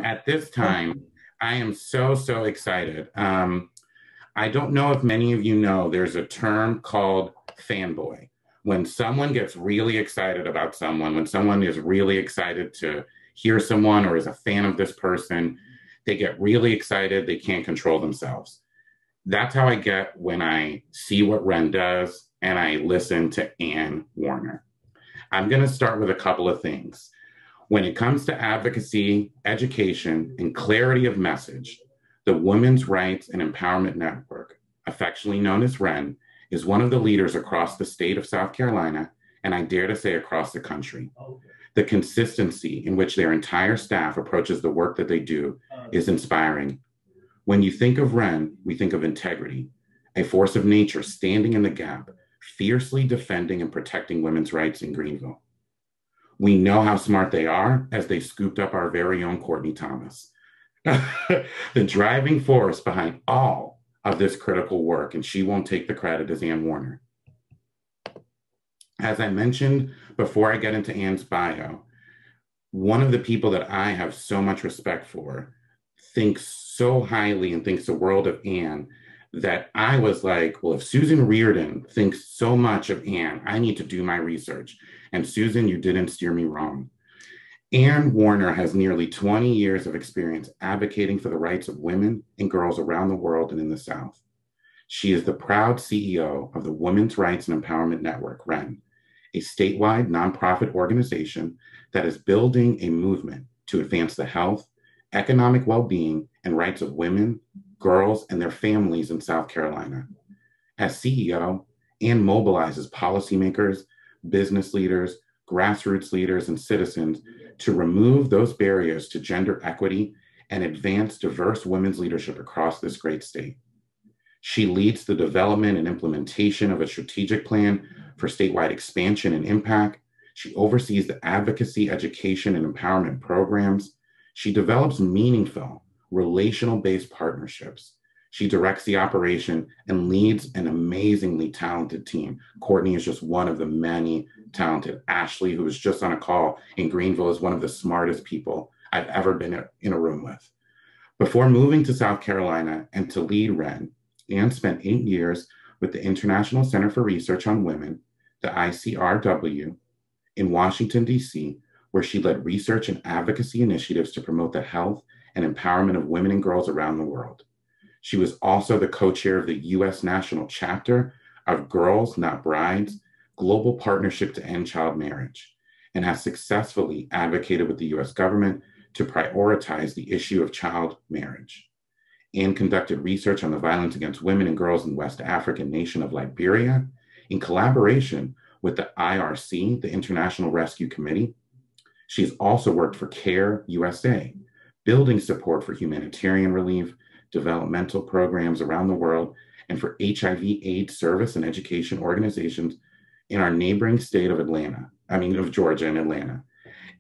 At this time, I am so excited. I don't know if many of you know, there's a term called fanboy. When someone gets really excited about someone, when someone is really excited to hear someone or is a fan of this person, they get really excited, they can't control themselves. That's how I get when I see what WREN does and I listen to Ann Warner. I'm going to start with a couple of things. When it comes to advocacy, education, and clarity of message, the Women's Rights and Empowerment Network, affectionately known as WREN, is one of the leaders across the state of South Carolina, and I dare to say across the country. The consistency in which their entire staff approaches the work that they do is inspiring. When you think of WREN, we think of integrity, a force of nature standing in the gap, fiercely defending and protecting women's rights in Greenville. We know how smart they are as they scooped up our very own Courtney Thomas. The driving force behind all of this critical work, and she won't take the credit, is Ann Warner. As I mentioned before I get into Ann's bio, one of the people that I have so much respect for thinks so highly and thinks the world of Ann that I was like, well, if Susan Reardon thinks so much of Ann, I need to do my research. And Susan, you didn't steer me wrong. Ann Warner has nearly 20 years of experience advocating for the rights of women and girls around the world and in the South. She is the proud CEO of the Women's Rights and Empowerment Network, WREN, a statewide nonprofit organization that is building a movement to advance the health, economic well-being, and rights of women, girls, and their families in South Carolina. As CEO, Ann mobilizes policymakers, business leaders, grassroots leaders, and citizens to remove those barriers to gender equity and advance diverse women's leadership across this great state. She leads the development and implementation of a strategic plan for statewide expansion and impact. She oversees the advocacy, education, and empowerment programs. She develops meaningful, relational-based partnerships. She directs the operation and leads an amazingly talented team. Courtney is just one of the many talented. Ashley, who was just on a call in Greenville, is one of the smartest people I've ever been in a room with. Before moving to South Carolina and to lead WREN, Ann spent 8 years with the International Center for Research on Women, the ICRW, in Washington, D.C., where she led research and advocacy initiatives to promote the health and empowerment of women and girls around the world. She was also the co-chair of the U.S. National Chapter of Girls Not Brides, Global Partnership to End Child Marriage, and has successfully advocated with the U.S. government to prioritize the issue of child marriage. Ann conducted research on the violence against women and girls in the West African nation of Liberia in collaboration with the IRC, the International Rescue Committee. She has also worked for CARE USA, building support for humanitarian relief, developmental programs around the world, and for HIV/AIDS service and education organizations in our neighboring state of Georgia and Atlanta.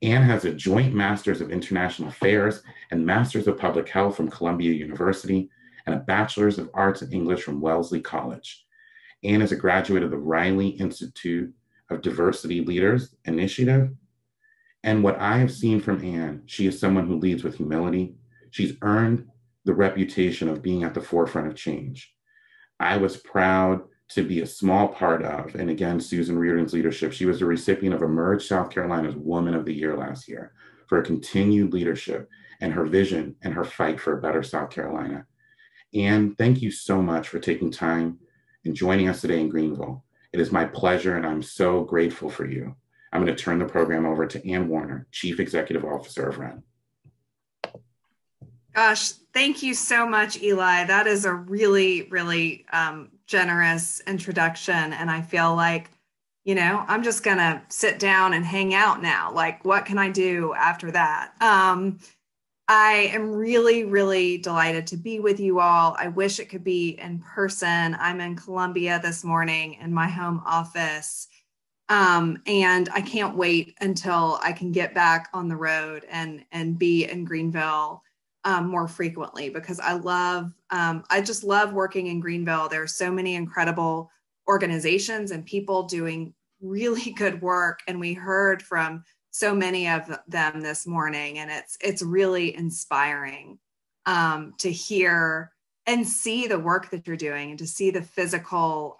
Ann has a joint Master's of International Affairs and Master's of Public Health from Columbia University and a Bachelor's of Arts in English from Wellesley College. Ann is a graduate of the Riley Institute of Diversity Leaders Initiative. And what I have seen from Ann, she is someone who leads with humility. She's earned the reputation of being at the forefront of change. I was proud to be a small part of, and again, Susan Reardon's leadership. She was the recipient of Emerge South Carolina's Woman of the Year last year for her continued leadership and her vision and her fight for a better South Carolina. Ann, thank you so much for taking time and joining us today in Greenville. It is my pleasure, and I'm so grateful for you. I'm going to turn the program over to Ann Warner, Chief Executive Officer of WREN. Gosh, thank you so much, Eli. That is a really generous introduction. And I feel like, I'm just going to sit down and hang out now. Like, what can I do after that? I am really delighted to be with you all. I wish it could be in person. I'm in Columbia this morning in my home office. And I can't wait until I can get back on the road and be in Greenville more frequently, because I just love working in Greenville. There are so many incredible organizations and people doing really good work. And we heard from so many of them this morning, and it's really inspiring to hear and see the work that you're doing, and to see the physical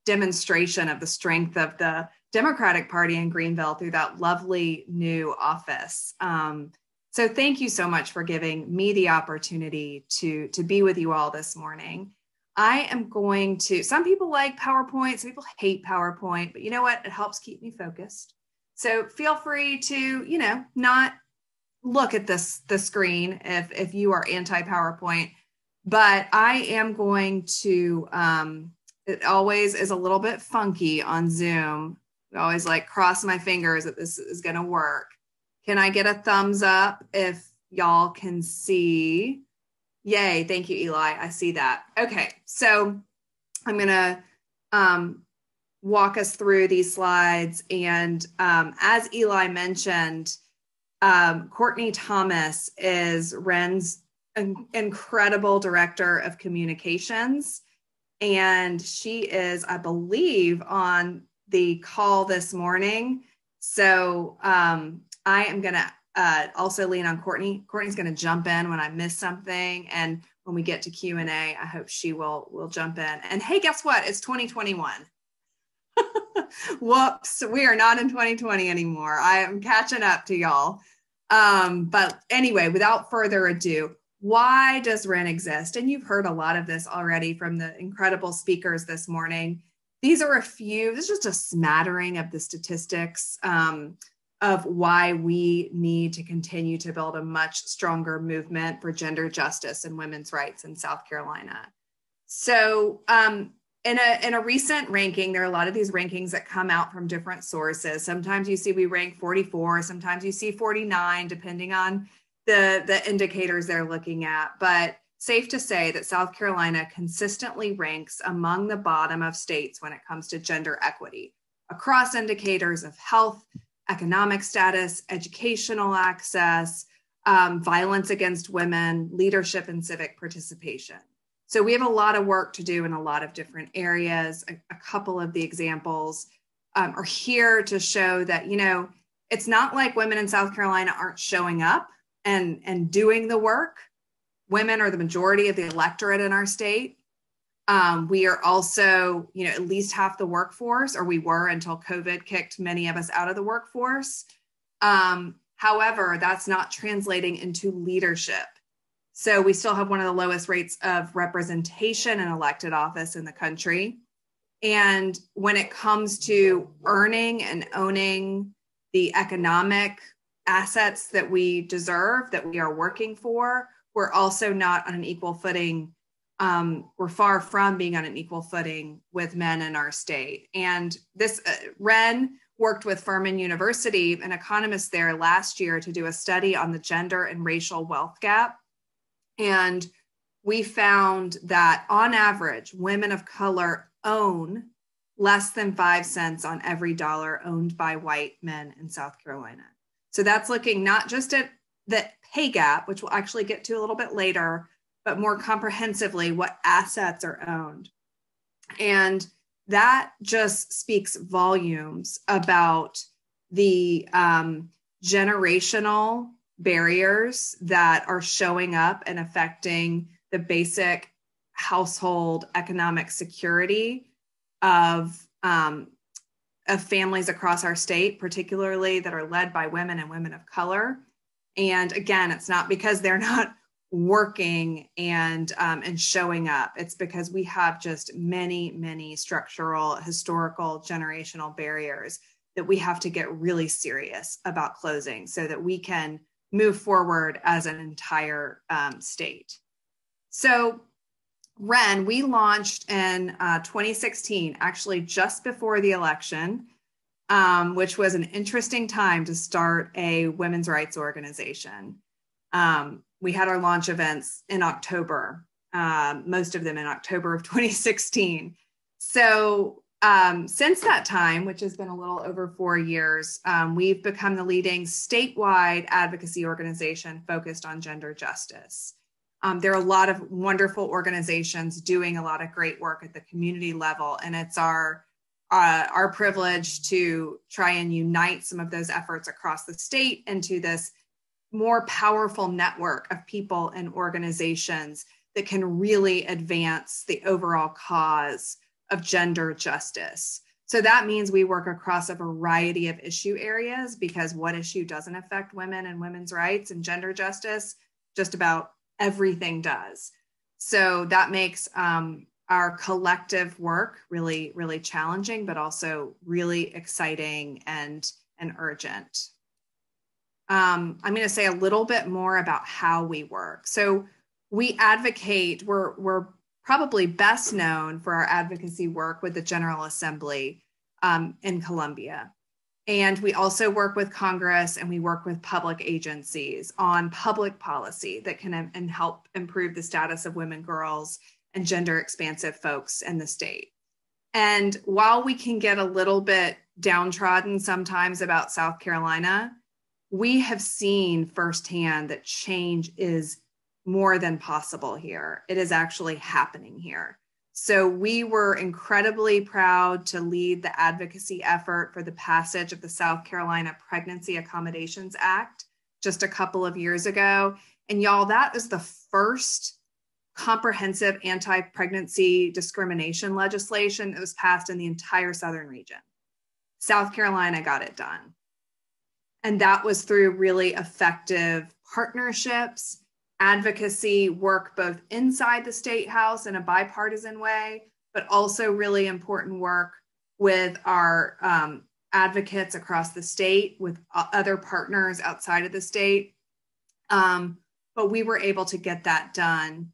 demonstration of the strength of the Democratic Party in Greenville through that lovely new office. So thank you so much for giving me the opportunity to be with you all this morning. I am going to, some people like PowerPoint, some people hate PowerPoint, but you know what? It helps keep me focused. So feel free to, not look at the screen if you are anti-PowerPoint, but I am going to, it always is a little bit funky on Zoom. I always cross my fingers that this is going to work. Can I get a thumbs up if y'all can see? Yay. Thank you, Eli. I see that. Okay. So I'm going to walk us through these slides. And as Eli mentioned, Courtney Thomas is WREN's incredible director of communications. And she is, I believe, on the call this morning. So I am going to also lean on Courtney. Courtney's going to jump in when I miss something. And when we get to Q&A, I hope she will jump in. And hey, guess what? It's 2021. Whoops, we are not in 2020 anymore. I am catching up to y'all. But anyway, without further ado, why does WREN exist? And you've heard a lot of this already from the incredible speakers this morning. These are this is just a smattering of the statistics of why we need to continue to build a much stronger movement for gender justice and women's rights in South Carolina. So in a recent ranking, there are a lot of these rankings that come out from different sources. Sometimes you see we rank 44, sometimes you see 49, depending on the indicators they're looking at. But safe to say that South Carolina consistently ranks among the bottom of states when it comes to gender equity across indicators of health, economic status, educational access, violence against women, leadership, and civic participation. So we have a lot of work to do in a lot of different areas. A couple of the examples are here to show that, it's not like women in South Carolina aren't showing up and doing the work. Women are the majority of the electorate in our state. We are also, at least half the workforce, or we were until COVID kicked many of us out of the workforce. However, that's not translating into leadership. So we still have one of the lowest rates of representation in elected office in the country. And when it comes to earning and owning the economic assets that we deserve, that we are working for, we're also not on an equal footing. We're far from being on an equal footing with men in our state. And this WREN worked with Furman University, an economist there last year, to do a study on the gender and racial wealth gap. And we found that on average, women of color own less than 5 cents on every dollar owned by white men in South Carolina. So that's looking not just at the pay gap, which we'll actually get to a little bit later, but more comprehensively, what assets are owned. And that just speaks volumes about the generational barriers that are showing up and affecting the basic household economic security of families across our state, particularly that are led by women and women of color. And again, it's not because they're not working and showing up. It's because we have just many structural, historical, generational barriers that we have to get really serious about closing so that we can move forward as an entire state. So WREN, we launched in 2016, actually just before the election, which was an interesting time to start a women's rights organization. We had our launch events in October, most of them in October of 2016. So since that time, which has been a little over 4 years, we've become the leading statewide advocacy organization focused on gender justice. There are a lot of wonderful organizations doing a lot of great work at the community level, and it's our our privilege to try and unite some of those efforts across the state into this more powerful network of people and organizations that can really advance the overall cause of gender justice. So that means we work across a variety of issue areas, because what issue doesn't affect women and women's rights and gender justice? Just about everything does. So that makes our collective work really, really challenging, but also really exciting and urgent. I'm going to say a little bit more about how we work. So we advocate, we're probably best known for our advocacy work with the General Assembly in Columbia. And we also work with Congress, and we work with public agencies on public policy that can and help improve the status of women, girls, and gender expansive folks in the state. And while we can get a little bit downtrodden sometimes about South Carolina, we have seen firsthand that change is more than possible here. It is actually happening here. So we were incredibly proud to lead the advocacy effort for the passage of the South Carolina Pregnancy Accommodations Act just a couple of years ago. And y'all, that is the first comprehensive anti-pregnancy discrimination legislation that was passed in the entire Southern region. South Carolina got it done. And that was through really effective partnerships, advocacy work both inside the State House in a bipartisan way, but also really important work with our advocates across the state, with other partners outside of the state. But we were able to get that done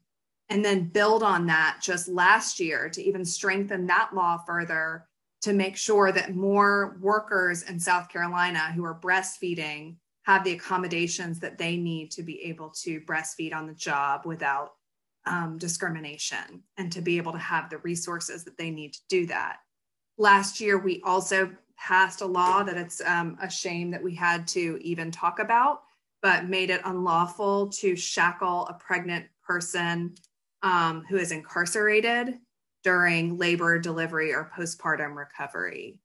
and then build on that just last year to even strengthen that law further, to make sure that more workers in South Carolina who are breastfeeding have the accommodations that they need to be able to breastfeed on the job without discrimination, and to be able to have the resources that they need to do that. Last year, we also passed a law that it's a shame that we had to even talk about, but made it unlawful to shackle a pregnant person who is incarcerated during labor, delivery, or postpartum recovery.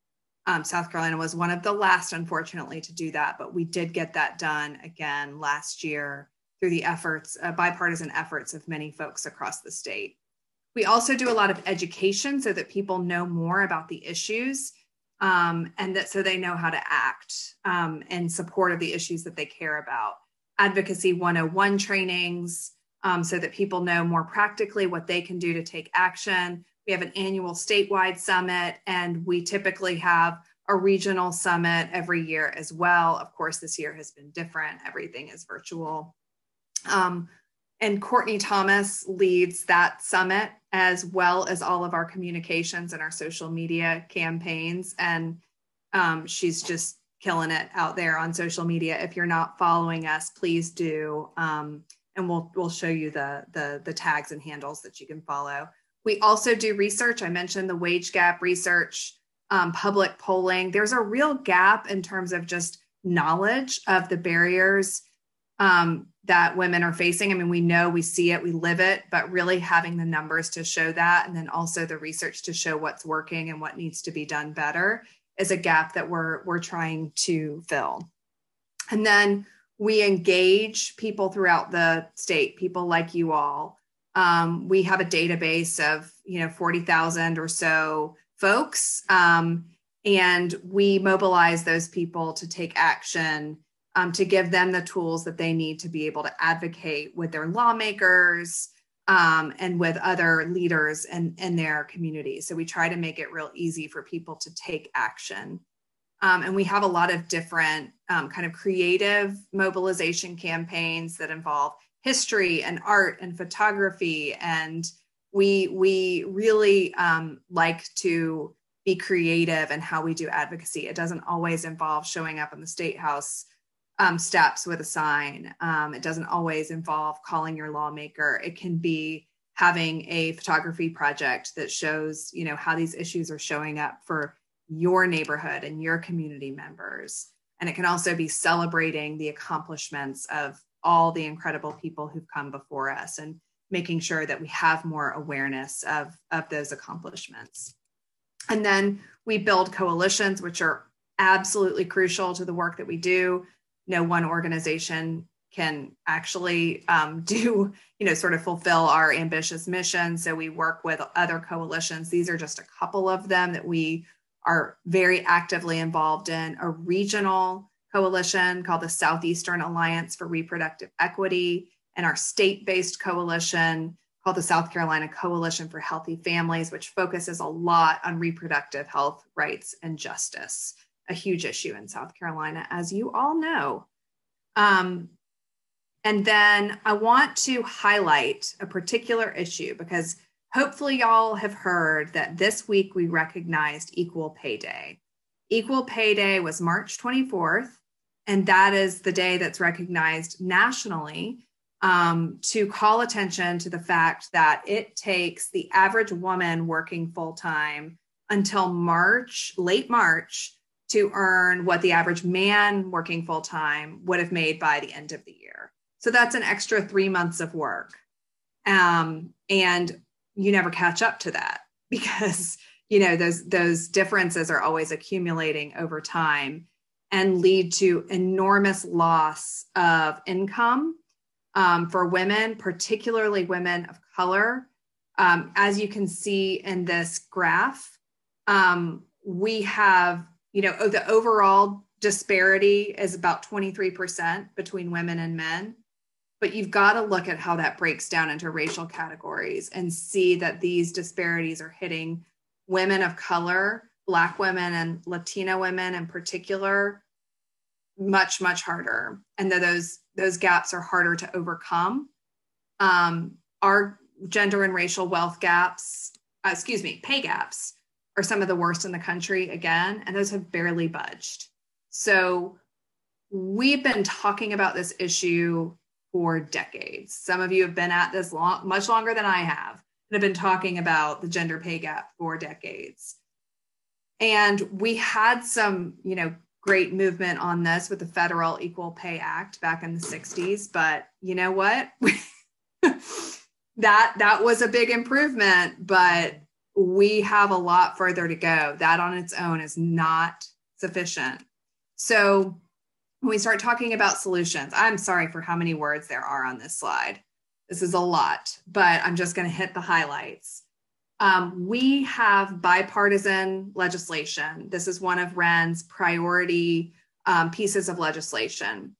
South Carolina was one of the last, unfortunately, to do that, but we did get that done again last year through the efforts, bipartisan efforts of many folks across the state. We also do a lot of education so that people know more about the issues, and that so they know how to act in support of the issues that they care about. Advocacy 101 trainings, so that people know more practically what they can do to take action. We have an annual statewide summit, and we typically have a regional summit every year as well. Of course, this year has been different. Everything is virtual. And Courtney Thomas leads that summit, as well as all of our communications and our social media campaigns. And she's just killing it out there on social media. If you're not following us, please do. And we'll show you the tags and handles that you can follow. We also do research. I mentioned the wage gap research, public polling. There's a real gap in terms of just knowledge of the barriers that women are facing. I mean, we know, we see it, we live it, but really having the numbers to show that, and then also the research to show what's working and what needs to be done better, is a gap that we're trying to fill. And then we engage people throughout the state, people like you all. We have a database of 40,000 or so folks, and we mobilize those people to take action, to give them the tools that they need to be able to advocate with their lawmakers and with other leaders in their communities. So we try to make it real easy for people to take action. And we have a lot of different kind of creative mobilization campaigns that involve history and art and photography. And we really like to be creative in how we do advocacy. It doesn't always involve showing up in the State House steps with a sign. It doesn't always involve calling your lawmaker. It can be having a photography project that shows, how these issues are showing up for your neighborhood and your community members. And it can also be celebrating the accomplishments of all the incredible people who've come before us, and making sure that we have more awareness of those accomplishments. And then we build coalitions, which are absolutely crucial to the work that we do. No one organization can actually sort of fulfill our ambitious mission. So we work with other coalitions. These are just a couple of them that we are very actively involved in. A regional coalition called the Southeastern Alliance for Reproductive Equity, and our state-based coalition called the South Carolina Coalition for Healthy Families, which focuses a lot on reproductive health rights and justice, a huge issue in South Carolina, as you all know. And then I want to highlight a particular issue because hopefully y'all have heard that this week we recognized Equal Pay Day. Equal Pay Day was March 24th, and that is the day that's recognized nationally to call attention to the fact that it takes the average woman working full-time until late March, to earn what the average man working full-time would have made by the end of the year. So that's an extra 3 months of work. And you never catch up to that because, those differences are always accumulating over time and lead to enormous loss of income for women, particularly women of color. As you can see in this graph, we have, the overall disparity is about 23% between women and men. But you've got to look at how that breaks down into racial categories and see that these disparities are hitting women of color, Black women and Latina women in particular, much, much harder. And that those gaps are harder to overcome. Our gender and racial wealth gaps, pay gaps are some of the worst in the country again, and those have barely budged. So we've been talking about this issue for decades. Some of you have been at this much longer than I have, and have been talking about the gender pay gap for decades. And we had some, great movement on this with the Federal Equal Pay Act back in the 60s. But you know what? that was a big improvement, but we have a lot further to go. That on its own is not sufficient. So when we start talking about solutions, I'm sorry for how many words there are on this slide. This is a lot, but I'm just going to hit the highlights. We have bipartisan legislation. This is one of WREN's priority pieces of legislation.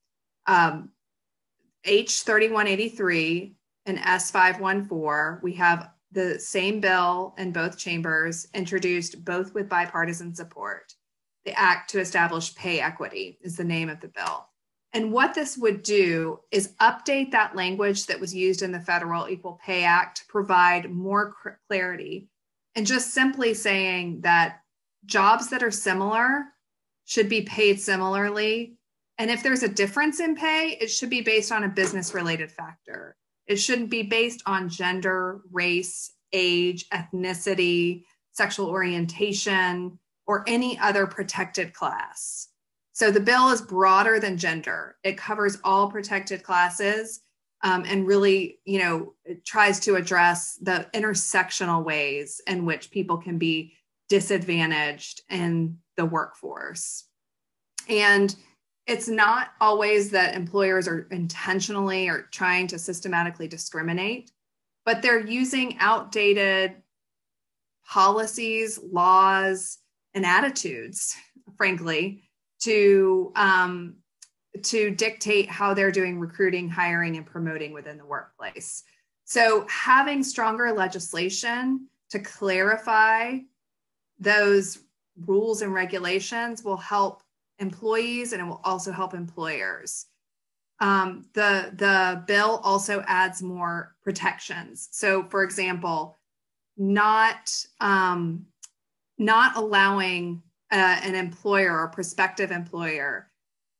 H3183 and S514, we have the same bill in both chambers, introduced both with bipartisan support. The Act to Establish Pay Equity is the name of the bill. And what this would do is update that language that was used in the Federal Equal Pay Act to provide more clarity, and just simply saying that jobs that are similar should be paid similarly. And if there's a difference in pay, it should be based on a business-related factor. It shouldn't be based on gender, race, age, ethnicity, sexual orientation, or any other protected class. So the bill is broader than gender. It covers all protected classes and really, it tries to address the intersectional ways in which people can be disadvantaged in the workforce. And it's not always that employers are intentionally or trying to systematically discriminate, but they're using outdated policies, laws, and attitudes, frankly, to dictate how they're doing recruiting, hiring, and promoting within the workplace. So having stronger legislation to clarify those rules and regulations will help employees, and it will also help employers. The bill also adds more protections. So, for example, not allowing an employer or prospective employer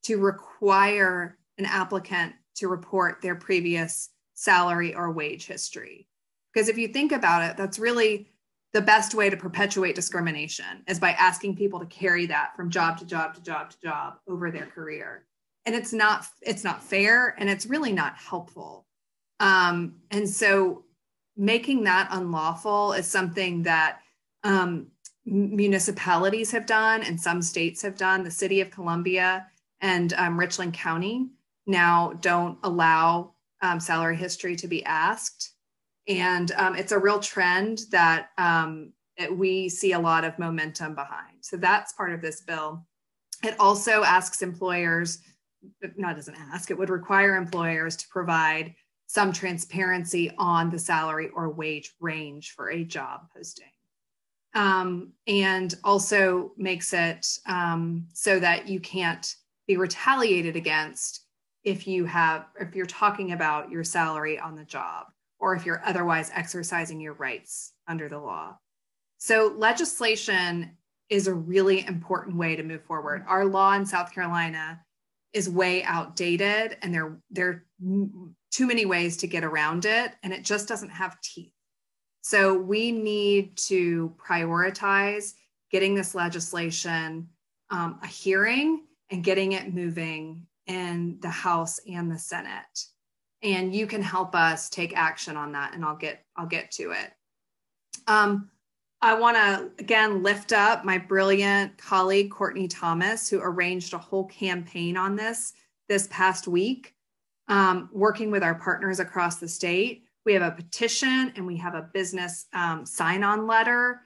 to require an applicant to report their previous salary or wage history. Because if you think about it, that's really the best way to perpetuate discrimination, is by asking people to carry that from job to job to job to job over their career. And it's not fair, and it's really not helpful. And so making that unlawful is something that municipalities have done and some states have done. The city of Columbia and Richland County now don't allow salary history to be asked. And it's a real trend that we see a lot of momentum behind. So that's part of this bill. It also asks employers, no, it doesn't ask, it would require employers to provide some transparency on the salary or wage range for a job posting. And also makes it so that you can't be retaliated against if you're talking about your salary on the job, or if you're otherwise exercising your rights under the law. So legislation is a really important way to move forward. Our law in South Carolina is way outdated, and there are too many ways to get around it, and it just doesn't have teeth. So we need to prioritize getting this legislation a hearing and getting it moving in the House and the Senate. And you can help us take action on that, and I'll get to it. I want to, again, lift up my brilliant colleague, Courtney Thomas, who arranged a whole campaign on this past week, working with our partners across the state. We have a petition and we have a business sign-on letter,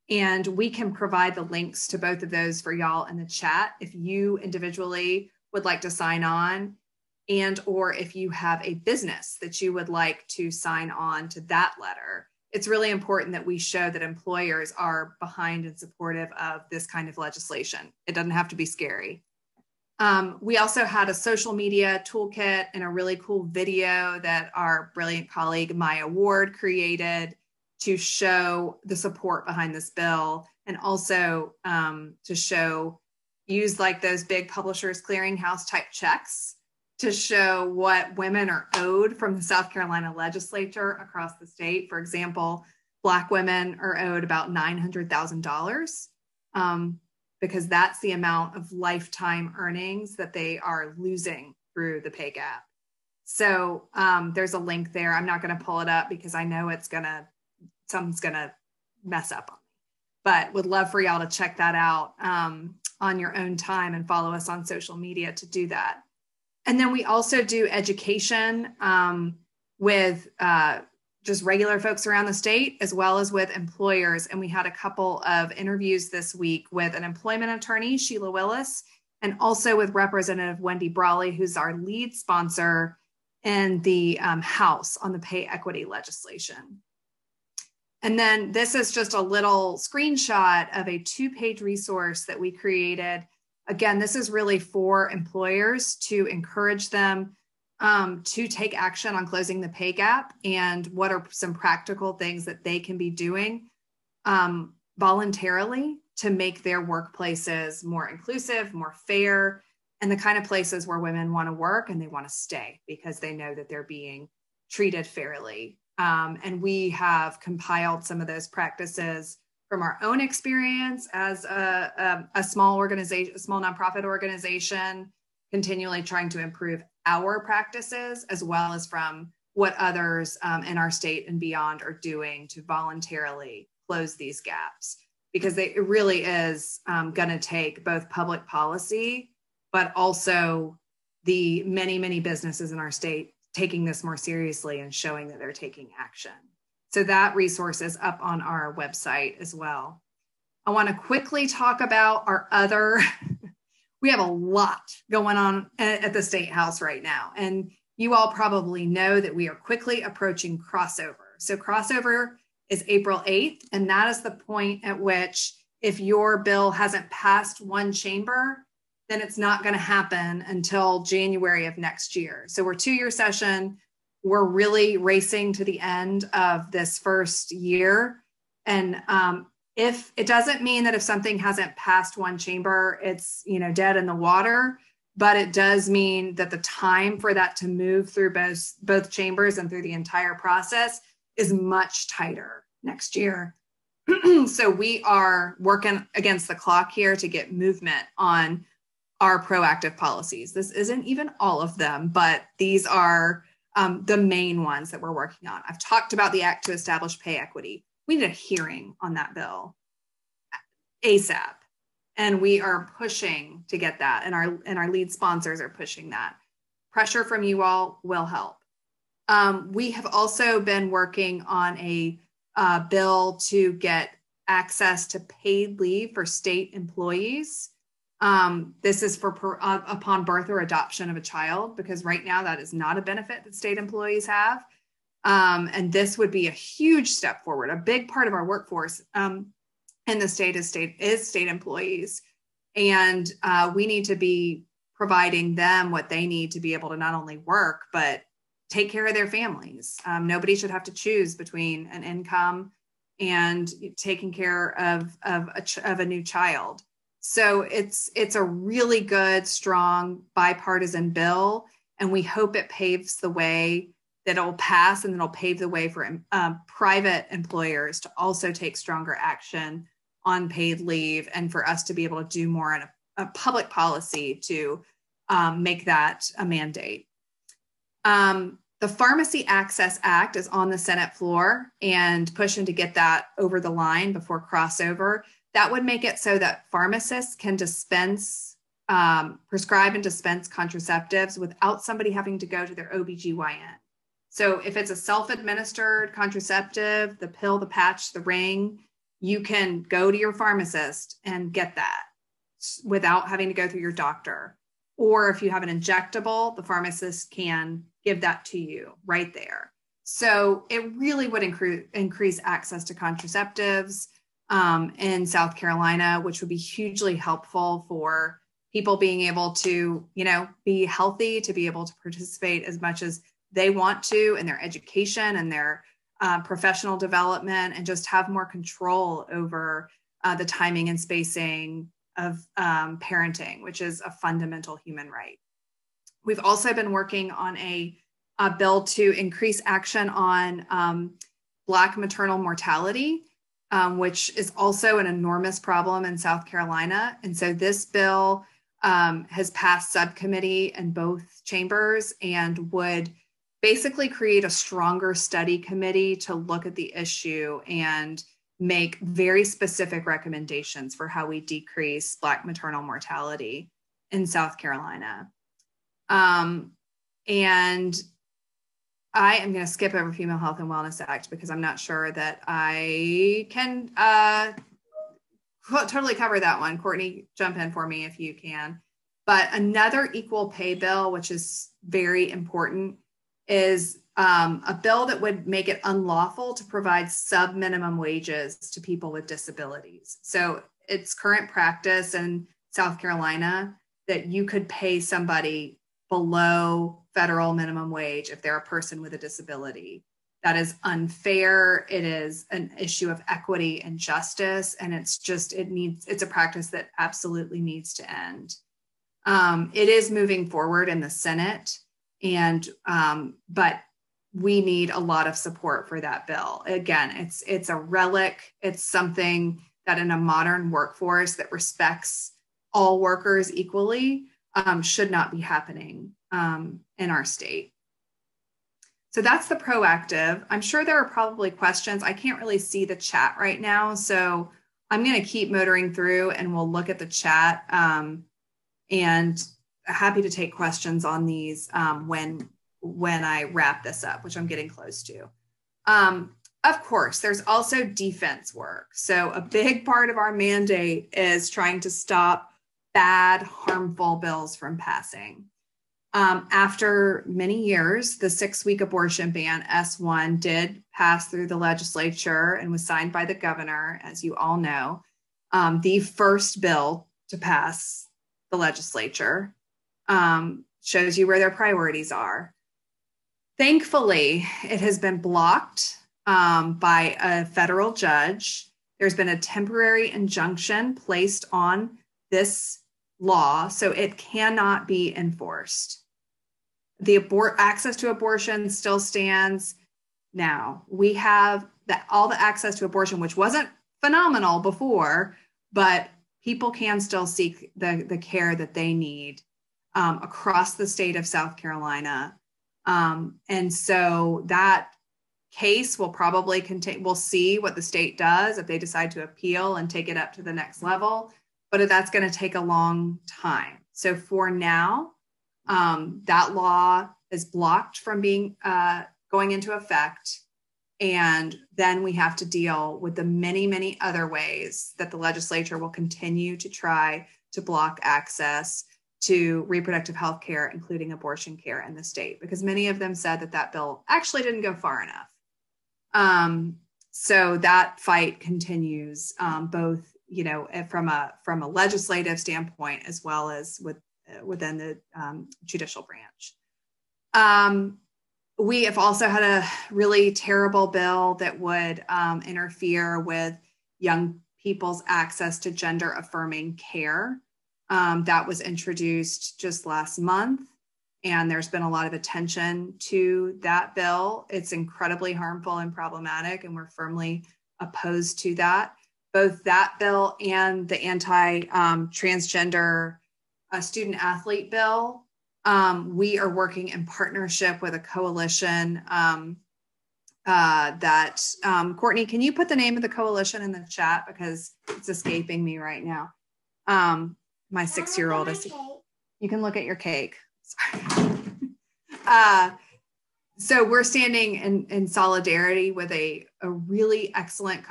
and we can provide the links to both of those for y'all in the chat if you individually would like to sign on, and or if you have a business that you would like to sign on to that letter. It's really important that we show that employers are behind and supportive of this kind of legislation. It doesn't have to be scary. We also had a social media toolkit and a really cool video that our brilliant colleague, Maya Ward, created to show the support behind this bill, and also to use like those big Publishers Clearinghouse type checks to show what women are owed from the South Carolina legislature across the state. For example, Black women are owed about $900,000 because that's the amount of lifetime earnings that they are losing through the pay gap. So there's a link there. I'm not going to pull it up because I know something's going to mess up on me, but would love for y'all to check that out on your own time and follow us on social media to do that. And then we also do education with just regular folks around the state, as well as with employers. And we had a couple of interviews this week with an employment attorney, Sheila Willis, and also with Representative Wendy Brawley, who's our lead sponsor in the House on the pay equity legislation. And then this is just a little screenshot of a 2-page resource that we created. Again, this is really for employers to encourage them to take action on closing the pay gap, and what are some practical things that they can be doing voluntarily to make their workplaces more inclusive, more fair, and the kind of places where women want to work and they want to stay because they know that they're being treated fairly. And we have compiled some of those practices from our own experience as a small organization, a small nonprofit organization, continually trying to improve our practices, as well as from what others in our state and beyond are doing to voluntarily close these gaps. Because it really is going to take both public policy, but also the many, many businesses in our state taking this more seriously and showing that they're taking action. So that resource is up on our website as well. I want to quickly talk about our other, we have a lot going on at the State House right now. And you all probably know that we are quickly approaching crossover. So crossover is April 8th, and that is the point at which if your bill hasn't passed one chamber, then it's not going to happen until January of next year. So we're 2-year session. We're really racing to the end of this first year. And if it doesn't mean that if something hasn't passed one chamber, it's dead in the water, but it does mean that the time for that to move through both chambers and through the entire process is much tighter next year. So we are working against the clock here to get movement on our proactive policies. This isn't even all of them, but these are the main ones that we're working on. I've talked about the Act to Establish Pay Equity. We need a hearing on that bill. ASAP. And we are pushing to get that. And our lead sponsors are pushing that. Pressure from you all will help. We have also been working on a bill to get access to paid leave for state employees. This is for upon birth or adoption of a child, because right now that is not a benefit that state employees have. And this would be a huge step forward. A big part of our workforce in the state is state employees. And we need to be providing them what they need to be able to not only work, but take care of their families. Nobody should have to choose between an income and taking care of a new child. So it's a really good, strong bipartisan bill, and we hope it paves the way, that it'll pass, and it'll pave the way for private employers to also take stronger action on paid leave, and for us to be able to do more in a public policy to make that a mandate. The Pharmacy Access Act is on the Senate floor and pushing to get that over the line before crossover. That would make it so that pharmacists can prescribe and dispense contraceptives without somebody having to go to their OBGYN. So if it's a self-administered contraceptive, the pill, the patch, the ring, you can go to your pharmacist and get that without having to go through your doctor. Or if you have an injectable, the pharmacist can give that to you right there. So it really would increase access to contraceptives in South Carolina, which would be hugely helpful for people being able to, be healthy, to be able to participate as much as they want to in their education and their professional development, and just have more control over the timing and spacing of parenting, which is a fundamental human right. We've also been working on a bill to increase action on Black maternal mortality, which is also an enormous problem in South Carolina. And so this bill has passed subcommittee in both chambers and would basically create a stronger study committee to look at the issue and make very specific recommendations for how we decrease Black maternal mortality in South Carolina. And I am going to skip over Female Health and Wellness Act because I'm not sure that I can totally cover that one. Courtney, jump in for me if you can. But another equal pay bill, which is very important, is a bill that would make it unlawful to provide sub-minimum wages to people with disabilities. So it's current practice in South Carolina that you could pay somebody below federal minimum wage if they're a person with a disability. That is unfair. It is an issue of equity and justice, and it's a practice that absolutely needs to end. It is moving forward in the Senate, but we need a lot of support for that bill. Again, it's a relic. It's something that in a modern workforce that respects all workers equally should not be happening in our state. So that's the proactive. I'm sure there are probably questions. I can't really see the chat right now, so I'm going to keep motoring through and we'll look at the chat, and happy to take questions on these when I wrap this up, which I'm getting close to. Of course, there's also defense work. So a big part of our mandate is trying to stop bad, harmful bills from passing. After many years, the 6-week abortion ban, S1, did pass through the legislature and was signed by the governor, as you all know, the first bill to pass the legislature. Shows you where their priorities are. Thankfully, it has been blocked by a federal judge. There's been a temporary injunction placed on this law, so it cannot be enforced. The access to abortion still stands. Now, we have all the access to abortion, which wasn't phenomenal before, but people can still seek the care that they need across the state of South Carolina. And so that case will probably we'll see what the state does if they decide to appeal and take it up to the next level, but that's going to take a long time. So for now, that law is blocked from being going into effect. And then we have to deal with the many, many other ways that the legislature will continue to try to block access to reproductive health care, including abortion care in the state, because many of them said that bill actually didn't go far enough. So that fight continues, both, from a legislative standpoint, as well as within the judicial branch. We have also had a really terrible bill that would interfere with young people's access to gender affirming care. That was introduced just last month, and there's been a lot of attention to that bill. It's incredibly harmful and problematic, and we're firmly opposed to that. Both that bill and the anti-transgender student athlete bill, we are working in partnership with a coalition that, Courtney, can you put the name of the coalition in the chat, because it's escaping me right now. My 6-year-old is, you can look at your cake. Sorry. So we're standing in solidarity with a really excellent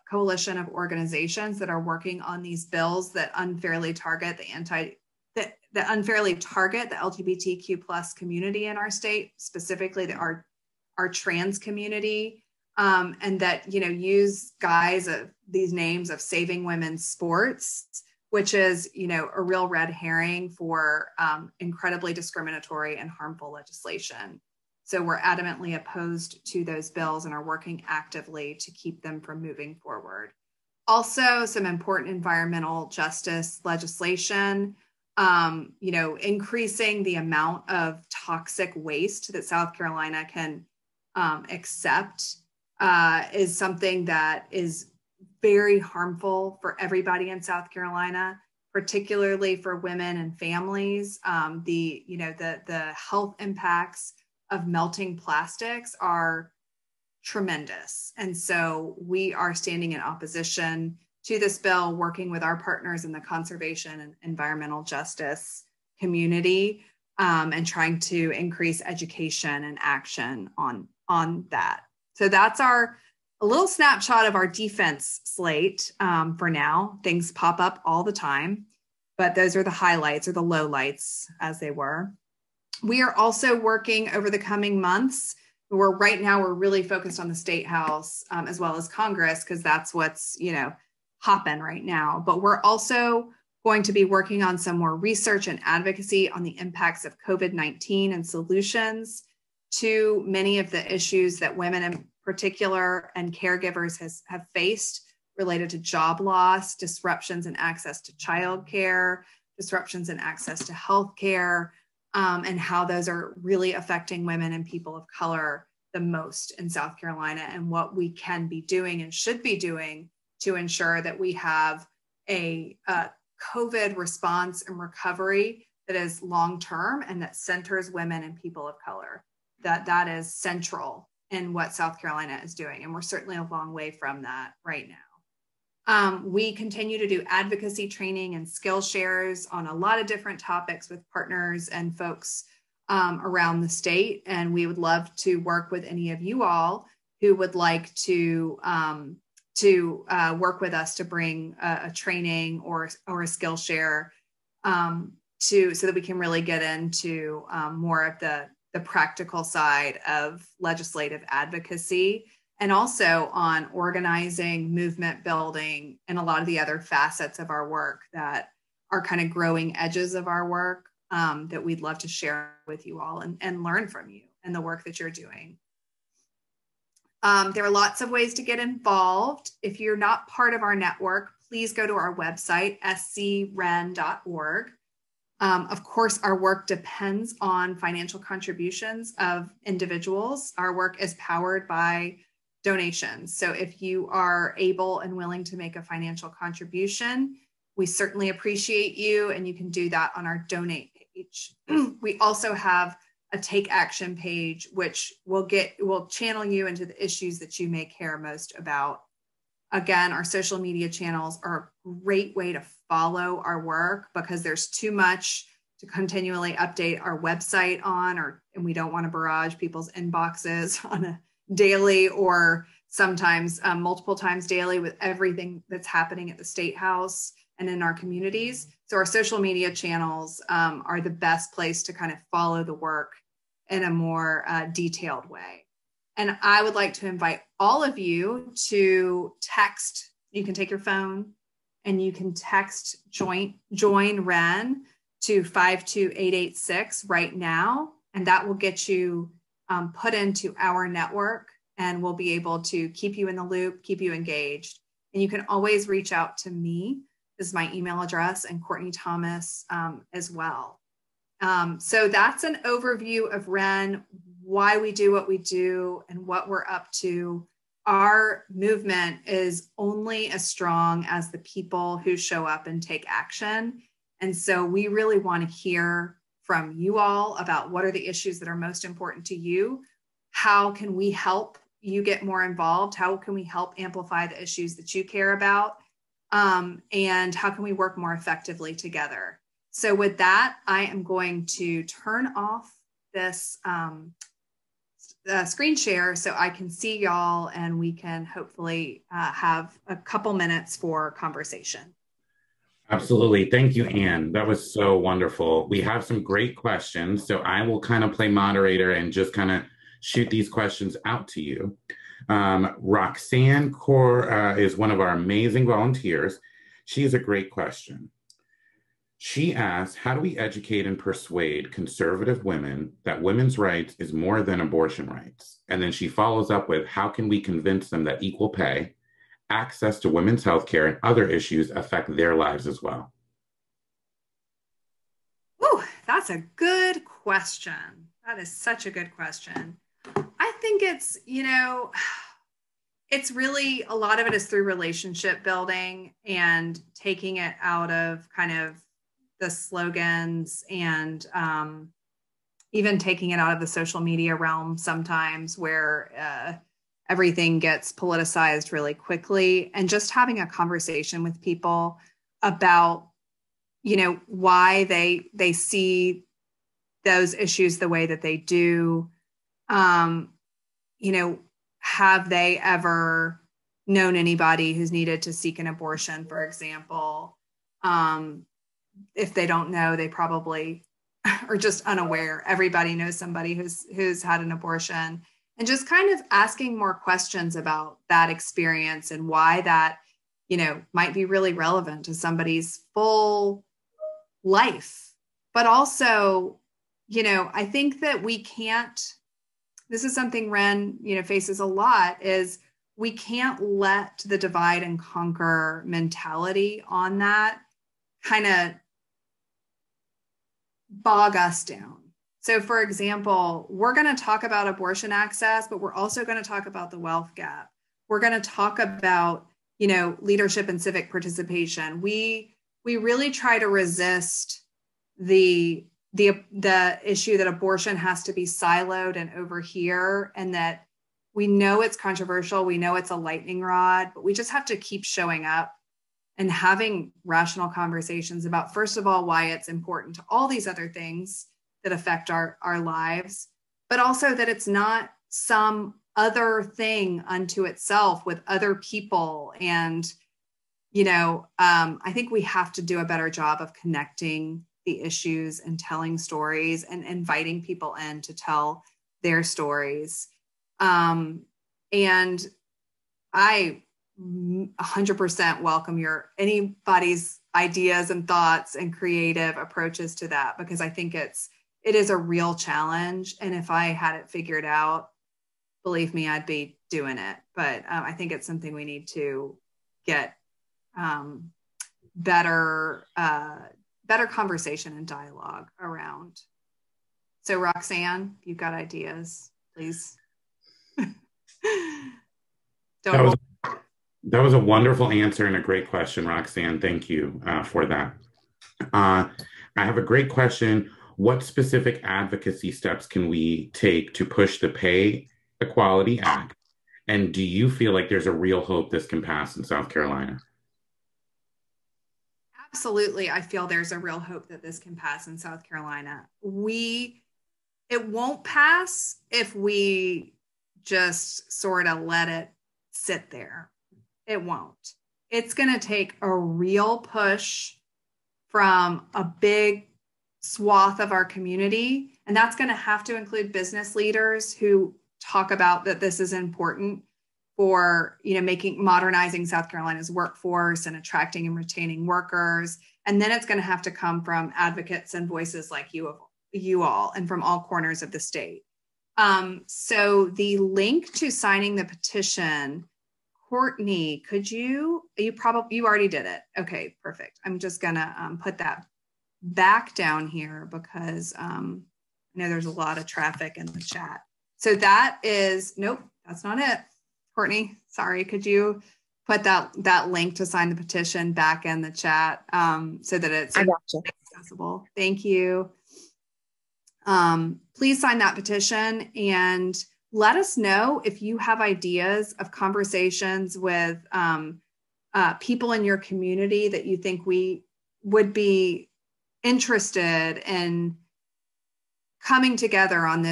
coalition of organizations that are working on these bills that unfairly target that unfairly target the LGBTQ plus community in our state, specifically our trans community, and that use guise of these names of saving women's sports, which is a real red herring for incredibly discriminatory and harmful legislation. So we're adamantly opposed to those bills and are working actively to keep them from moving forward. Also, some important environmental justice legislation, increasing the amount of toxic waste that South Carolina can accept is something that is very harmful for everybody in South Carolina, particularly for women and families. The health impacts of melting plastics are tremendous. And so we are standing in opposition to this bill, working with our partners in the conservation and environmental justice community, and trying to increase education and action on that. So that's a little snapshot of our defense slate for now. Things pop up all the time, but those are the highlights, or the lowlights as they were. We are also working over the coming months. Right now we're really focused on the State House as well as Congress, because that's what's hopping right now. But we're also going to be working on some more research and advocacy on the impacts of COVID-19 and solutions to many of the issues that women in particular and caregivers have faced related to job loss, disruptions in access to childcare, disruptions in access to healthcare, and how those are really affecting women and people of color the most in South Carolina, and what we can be doing and should be doing to ensure that we have a COVID response and recovery that is long-term and that centers women and people of color. That is central in what South Carolina is doing. And we're certainly a long way from that right now. We continue to do advocacy training and skill shares on a lot of different topics with partners and folks around the state. And we would love to work with any of you all who would like to work with us to bring a training or a skill share so that we can really get into more of the practical side of legislative advocacy, and also on organizing, movement building, and a lot of the other facets of our work that are kind of growing edges of our work that we'd love to share with you all and learn from you and the work that you're doing. There are lots of ways to get involved. If you're not part of our network, please go to our website, scwren.org. Of course, our work depends on financial contributions of individuals. Our work is powered by donations. So if you are able and willing to make a financial contribution, we certainly appreciate you, and you can do that on our donate page. We also have a take action page, which will channel you into the issues that you may care most about. Again, our social media channels are a great way to follow our work because there's too much to continually update our website on, and we don't want to barrage people's inboxes on a daily or sometimes multiple times daily with everything that's happening at the State House and in our communities. So our social media channels are the best place to kind of follow the work in a more detailed way. And I would like to invite all of you to text. You can take your phone and you can text join WREN to 52886 right now. And that will get you put into our network, and we'll be able to keep you in the loop, keep you engaged. And you can always reach out to me. This is my email address, and Courtney Thomas as well. So that's an overview of WREN, why we do what we do and what we're up to. Our movement is only as strong as the people who show up and take action. And so we really want to hear from you all about what are the issues that are most important to you. How can we help you get more involved? How can we help amplify the issues that you care about? And how can we work more effectively together? So with that, I am going to turn off this screen share so I can see y'all, and we can hopefully have a couple minutes for conversation. Absolutely. Thank you, Anne. That was so wonderful. We have some great questions, so I will kind of play moderator and just kind of shoot these questions out to you. Roxanne Kaur is one of our amazing volunteers. She has a great question. She asks, how do we educate and persuade conservative women that women's rights is more than abortion rights? And then she follows up with, how can we convince them that equal pay, access to women's health care, and other issues affect their lives as well? Oh, that's a good question. That is such a good question. I think it's, it's really, a lot of it is through relationship building and taking it out of kind of the slogans and even taking it out of the social media realm sometimes, where everything gets politicized really quickly, and just having a conversation with people about, why they see those issues the way that they do. Have they ever known anybody who's needed to seek an abortion, for example? If they don't know, they probably are just unaware. Everybody knows somebody who's had an abortion, and just kind of asking more questions about that experience and why that, might be really relevant to somebody's full life. But also, I think that we can't, this is something WREN, faces a lot, is we can't let the divide and conquer mentality on that kind of bog us down. So for example, we're going to talk about abortion access, but we're also going to talk about the wealth gap. We're going to talk about, leadership and civic participation. We really try to resist the issue that abortion has to be siloed and over here, and that we know it's controversial. We know it's a lightning rod, but we just have to keep showing up and having rational conversations about, first of all, why it's important to all these other things that affect our lives, but also that it's not some other thing unto itself with other people. And, I think we have to do a better job of connecting the issues and telling stories and inviting people in to tell their stories. And I 100% welcome anybody's ideas and thoughts and creative approaches to that, because I think it is a real challenge. And if I had it figured out, believe me, I'd be doing it. But I think it's something we need to get better conversation and dialogue around. So Roxanne, you've got ideas, please. That was a wonderful answer and a great question, Roxanne. Thank you for that. I have a great question. what specific advocacy steps can we take to push the Pay Equality Act? And do you feel like there's a real hope this can pass in South Carolina? Absolutely. I feel there's a real hope that this can pass in South Carolina. It won't pass if we just sort of let it sit there. It won't. It's going to take a real push from a big swath of our community. And that's going to have to include business leaders who talk about that this is important for, modernizing South Carolina's workforce and attracting and retaining workers. And then it's going to have to come from advocates and voices like you all and from all corners of the state. So the link to signing the petition, Courtney, you already did it. Okay, perfect. I'm just gonna put that back down here because I know there's a lot of traffic in the chat. So nope, that's not it. Courtney, sorry, could you put that link to sign the petition back in the chat so that it's accessible? Thank you. Please sign that petition and let us know if you have ideas of conversations with people in your community that you think we would be interested in coming together on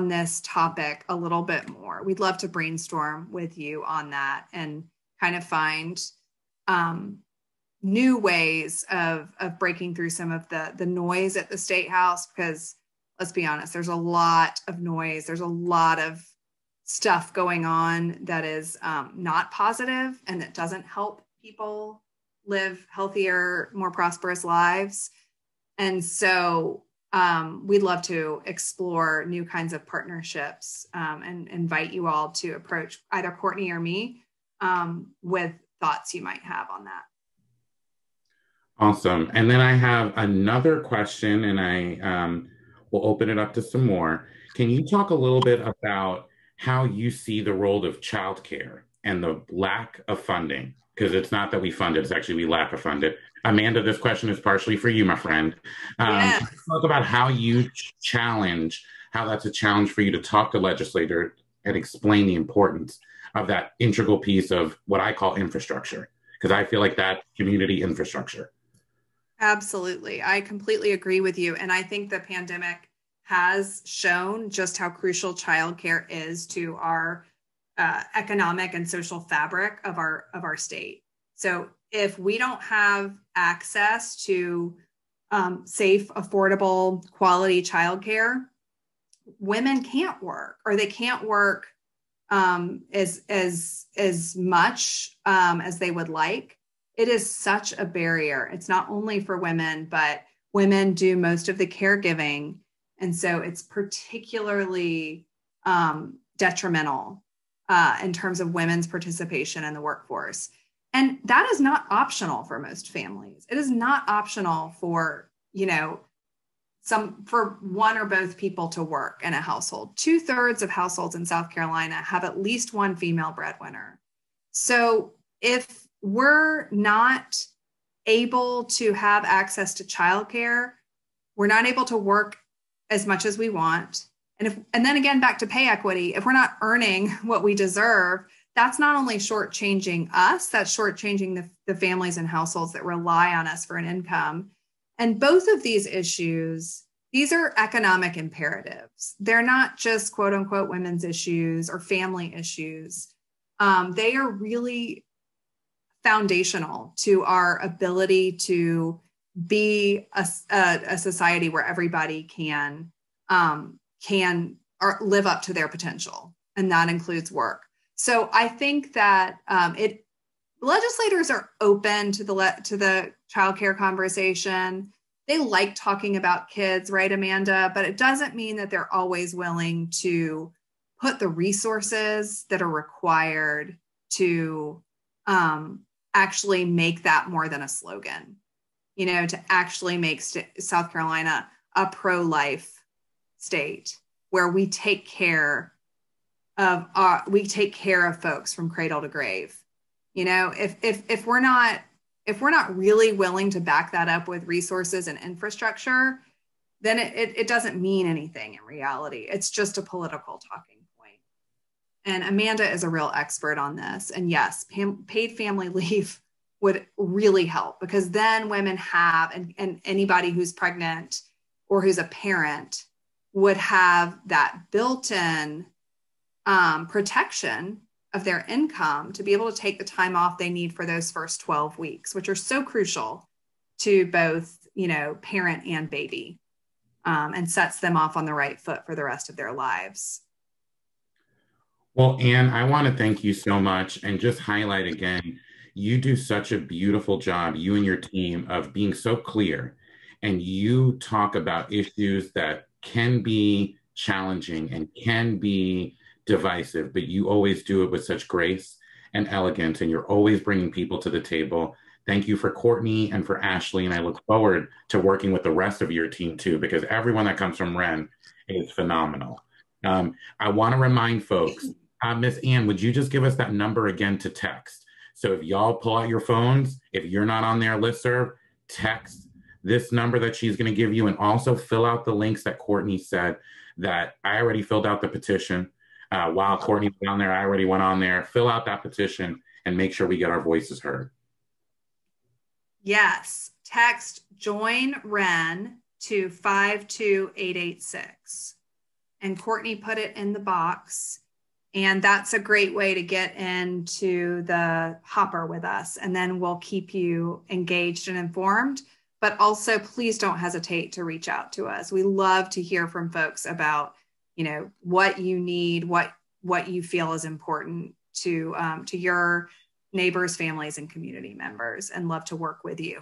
this topic a little bit more. We'd love to brainstorm with you on that and kind of find new ways of breaking through some of the noise at the State House, because let's be honest, there's a lot of noise. There's a lot of stuff going on that is not positive and that doesn't help people live healthier, more prosperous lives. And so we'd love to explore new kinds of partnerships and invite you all to approach either Courtney or me with thoughts you might have on that. Awesome. And then I have another question, and I will open it up to some more. Can you talk a little bit about how you see the role of childcare and the lack of funding? Because it's not that we fund it, it's actually we lack of fund it. Amanda, this question is partially for you, my friend. Yes. Talk about how you how that's a challenge for you to talk to legislators and explain the importance of that integral piece of what I call infrastructure, because I feel like that community infrastructure. Absolutely. I completely agree with you. And I think the pandemic has shown just how crucial childcare is to our economic and social fabric of our state. So if we don't have access to safe, affordable, quality childcare, women can't work, or they can't work as much as they would like. It is such a barrier. It's not only for women, but women do most of the caregiving. And so it's particularly detrimental in terms of women's participation in the workforce. And that is not optional for most families. It is not optional for, for one or both people to work in a household. 2/3 of households in South Carolina have at least one female breadwinner. So if we're not able to have access to childcare, we're not able to work as much as we want. And then again, back to pay equity, if we're not earning what we deserve, that's not only shortchanging us, that's shortchanging the families and households that rely on us for an income. And both of these issues, these are economic imperatives. They're not just quote unquote women's issues or family issues. They are really foundational to our ability to be a society where everybody can live up to their potential, and that includes work. So I think that legislators are open to the childcare conversation. They like talking about kids, right, Amanda? But it doesn't mean that they're always willing to put the resources that are required to actually make that more than a slogan, to actually make South Carolina a pro-life state where we take care of folks from cradle to grave. If we're not really willing to back that up with resources and infrastructure, then it doesn't mean anything in reality. It's just a political talking point. And Amanda is a real expert on this. And yes, paid family leave would really help, because then women have, and anybody who's pregnant or who's a parent would have that built-in protection of their income to be able to take the time off they need for those first 12 weeks, which are so crucial to both, parent and baby, and sets them off on the right foot for the rest of their lives. Well, Anne, I want to thank you so much and just highlight again, you do such a beautiful job, you and your team, of being so clear. And you talk about issues that can be challenging and can be divisive, but you always do it with such grace and elegance, and you're always bringing people to the table. Thank you for Courtney and for Ashley, and I look forward to working with the rest of your team too, because everyone that comes from WREN is phenomenal. I want to remind folks, Miss Ann, would you just give us that number again to text? So if y'all pull out your phones, if you're not on their listserv, text this number that she's going to give you, and also fill out the links that Courtney said. That I already filled out the petition. While Courtney was down there, I already went on there. Fill out that petition and make sure we get our voices heard. Yes, text join WREN to 52886. And Courtney put it in the box. And that's a great way to get into the hopper with us. And then we'll keep you engaged and informed. But also, please don't hesitate to reach out to us. We love to hear from folks about, what you need, what you feel is important to your neighbors, families, and community members, and love to work with you.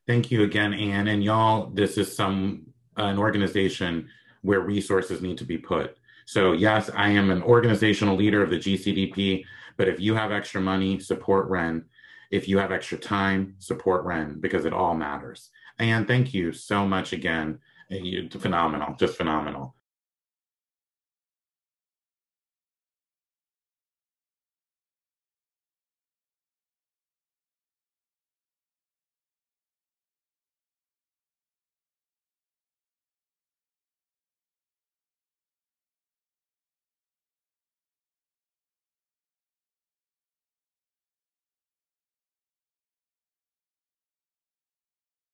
Thank you again, Anne. And y'all, this is an organization where resources need to be put. So yes, I am an organizational leader of the GCDP, but if you have extra money, support WREN. If you have extra time, support WREN, because it all matters. And thank you so much again. You're phenomenal, just phenomenal.